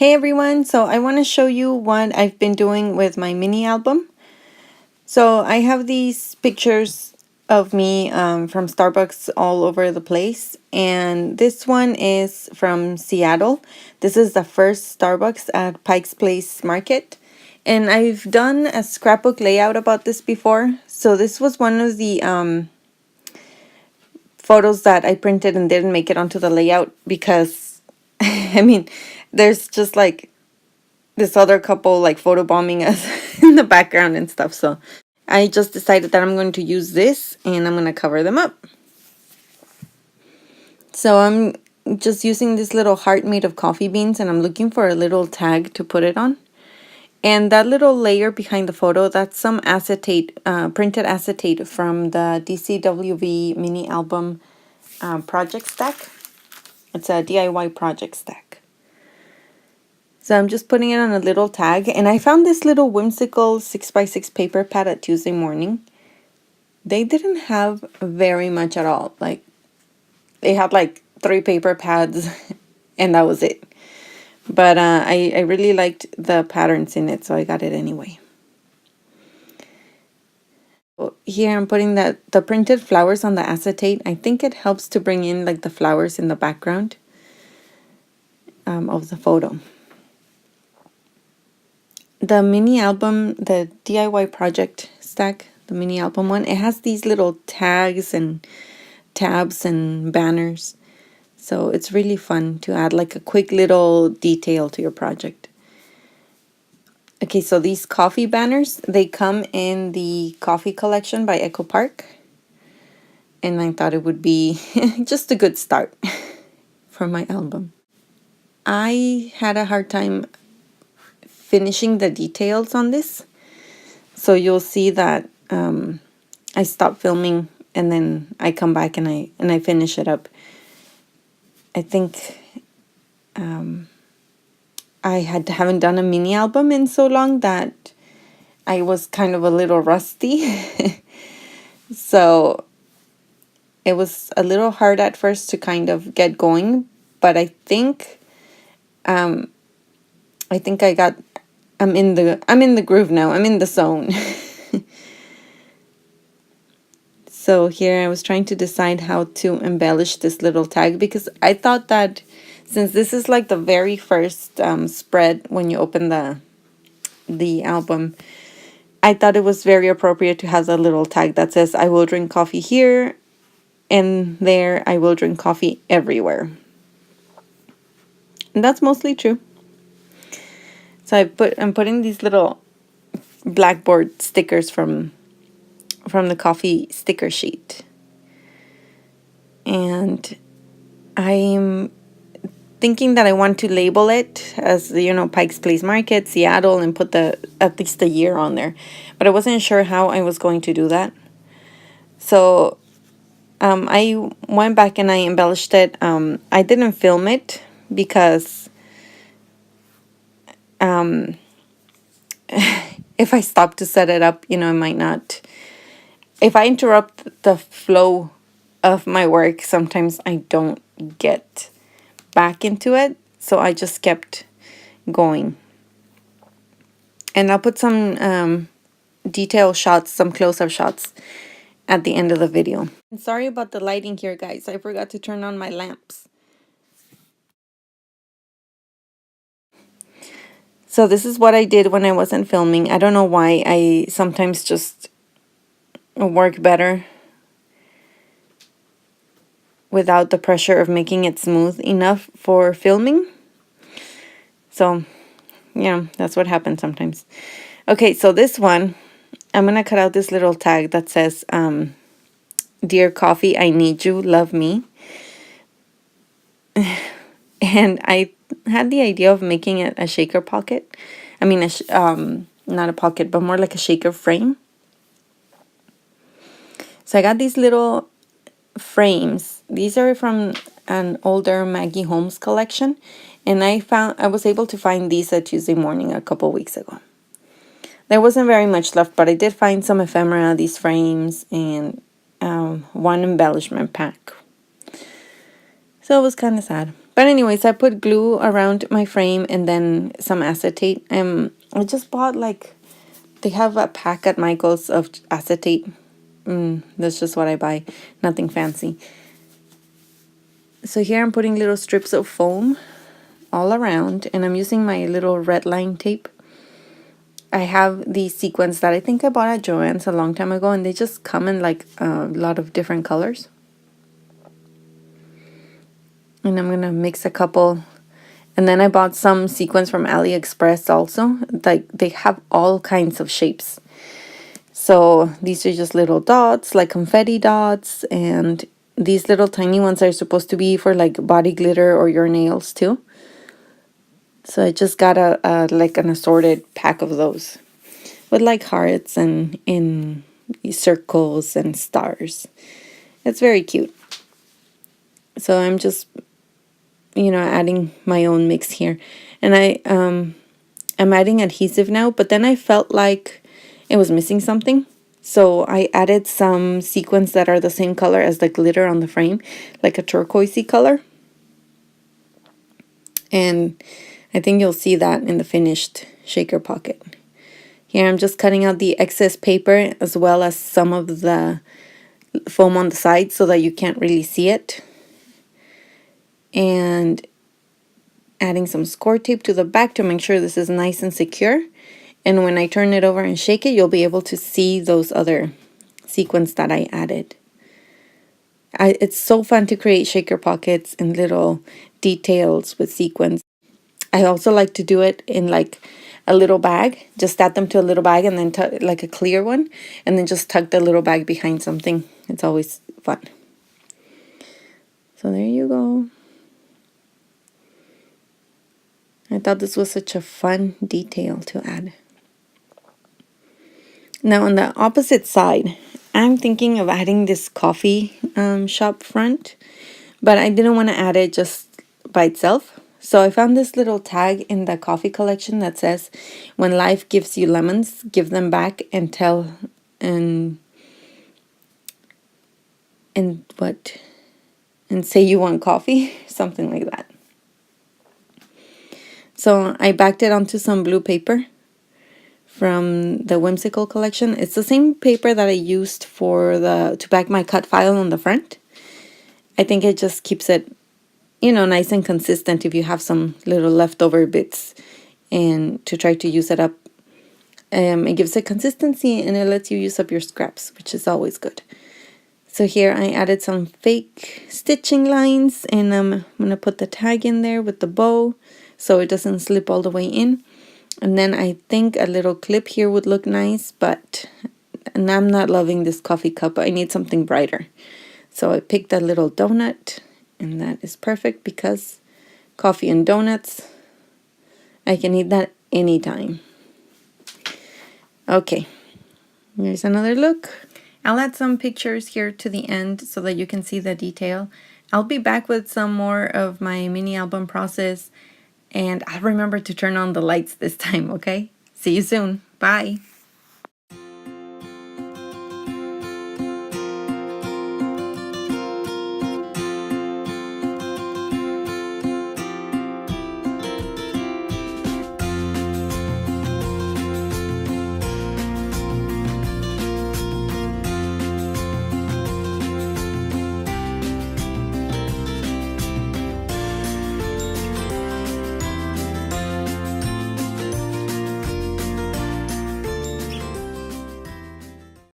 Hey everyone, so I want to show you what I've been doing with my mini album. So I have these pictures of me from Starbucks all over the place, and this one is from Seattle. This is the first Starbucks at Pike's Place Market, and I've done a scrapbook layout about this before. So this was one of the photos that I printed and didn't make it onto the layout because I mean, there's just like this other couple like photobombing us in the background and stuff. So I just decided that I'm going to use this and I'm going to cover them up. So I'm just using this little heart made of coffee beans and I'm looking for a little tag to put it on. And that little layer behind the photo, that's some acetate, printed acetate from the DCWV mini album project stack. It's a DIY project stack. So I'm just putting it on a little tag. And I found this little whimsical 6x6 paper pad at Tuesday Morning. They didn't have very much at all. Like, they had like 3 paper pads and that was it. But I really liked the patterns in it, so I got it anyway. So here I'm putting the printed flowers on the acetate. I think it helps to bring in like the flowers in the background of the photo. The mini album, the DIY project stack, the mini album one, it has these little tags and tabs and banners. So it's really fun to add like a quick little detail to your project. Okay, so these coffee banners, they come in the coffee collection by Echo Park. And I thought it would be just a good start for my album. I had a hard time finishing the details on this. So you'll see that I stop filming and then I come back and I finish it up. I think I haven't done a mini album in so long that I was kind of a little rusty. So it was a little hard at first to kind of get going, but I think I'm in the groove now. I'm in the zone. So here I was trying to decide how to embellish this little tag because I thought that since this is like the very first spread when you open the album, I thought it was very appropriate to have a little tag that says I will drink coffee here and there, I will drink coffee everywhere. And that's mostly true. So I'm putting these little blackboard stickers from the coffee sticker sheet. And I'm thinking that I want to label it as, Pike's Place Market, Seattle, and put at least the year on there. But I wasn't sure how I was going to do that. So I went back and I embellished it. I didn't film it because if I stop to set it up, I might not. If I interrupt the flow of my work, sometimes I don't get back into it. So I just kept going. And I'll put some detail shots, some close-up shots at the end of the video. And sorry about the lighting here, guys. I forgot to turn on my lamps. So this is what I did when I wasn't filming. I don't know why. I sometimes just work better without the pressure of making it smooth enough for filming. So, yeah, that's what happens sometimes. Okay, so this one, I'm going to cut out this little tag that says, Dear Coffee, I need you, love me. And I had the idea of making it a shaker pocket. I mean, not a pocket, but more like a shaker frame. So I got these little frames. These are from an older Maggie Holmes collection. And I was able to find these at Tuesday Morning a couple weeks ago. There wasn't very much left, but I did find some ephemera, these frames, and one embellishment pack. So it was kind of sad. But anyways, I put glue around my frame and then some acetate. I just bought like, they have a pack at Michael's of acetate. That's just what I buy. Nothing fancy. So here I'm putting little strips of foam all around, and I'm using my little red line tape. I have these sequins that I think I bought at Joann's a long time ago, and they just come in like a lot of different colors. And I'm gonna mix a couple. And then I bought some sequins from AliExpress also. Like, they have all kinds of shapes. So these are just little dots, like confetti dots, and these little tiny ones are supposed to be for like body glitter or your nails too. So I just got a like an assorted pack of those with like hearts and in circles and stars. It's very cute. So I'm just, adding my own mix here. And I'm adding adhesive now, but then I felt like it was missing something. So I added some sequins that are the same color as the glitter on the frame, like a turquoisey color. And I think you'll see that in the finished shaker pocket. Here I'm just cutting out the excess paper as well as some of the foam on the side so that you can't really see it. And adding some score tape to the back to make sure this is nice and secure. And when I turn it over and shake it, you'll be able to see those other sequins that I added. It's so fun to create shaker pockets and little details with sequins. I also like to do it in like a little bag. Just add them to a little bag and then like a clear one. And then just tuck the little bag behind something. It's always fun. So there you go. I thought this was such a fun detail to add. Now on the opposite side, I'm thinking of adding this coffee shop front, but I didn't want to add it just by itself. So I found this little tag in the coffee collection that says, "When life gives you lemons, give them back and tell and what and say you want coffee," something like that. So I backed it onto some blue paper from the Whimsical collection. It's the same paper that I used to back my cut file on the front. I think it just keeps it, nice and consistent if you have some little leftover bits and to try to use it up. It gives it consistency and it lets you use up your scraps, which is always good. So here I added some fake stitching lines, and I'm going to put the tag in there with the bow so it doesn't slip all the way in. And then I think a little clip here would look nice, and I'm not loving this coffee cup. I need something brighter. So I picked a little donut, and that is perfect because coffee and donuts, I can eat that anytime. Okay, here's another look. I'll add some pictures here to the end so that you can see the detail. I'll be back with some more of my mini album process, and I'll remember to turn on the lights this time, okay? See you soon. Bye.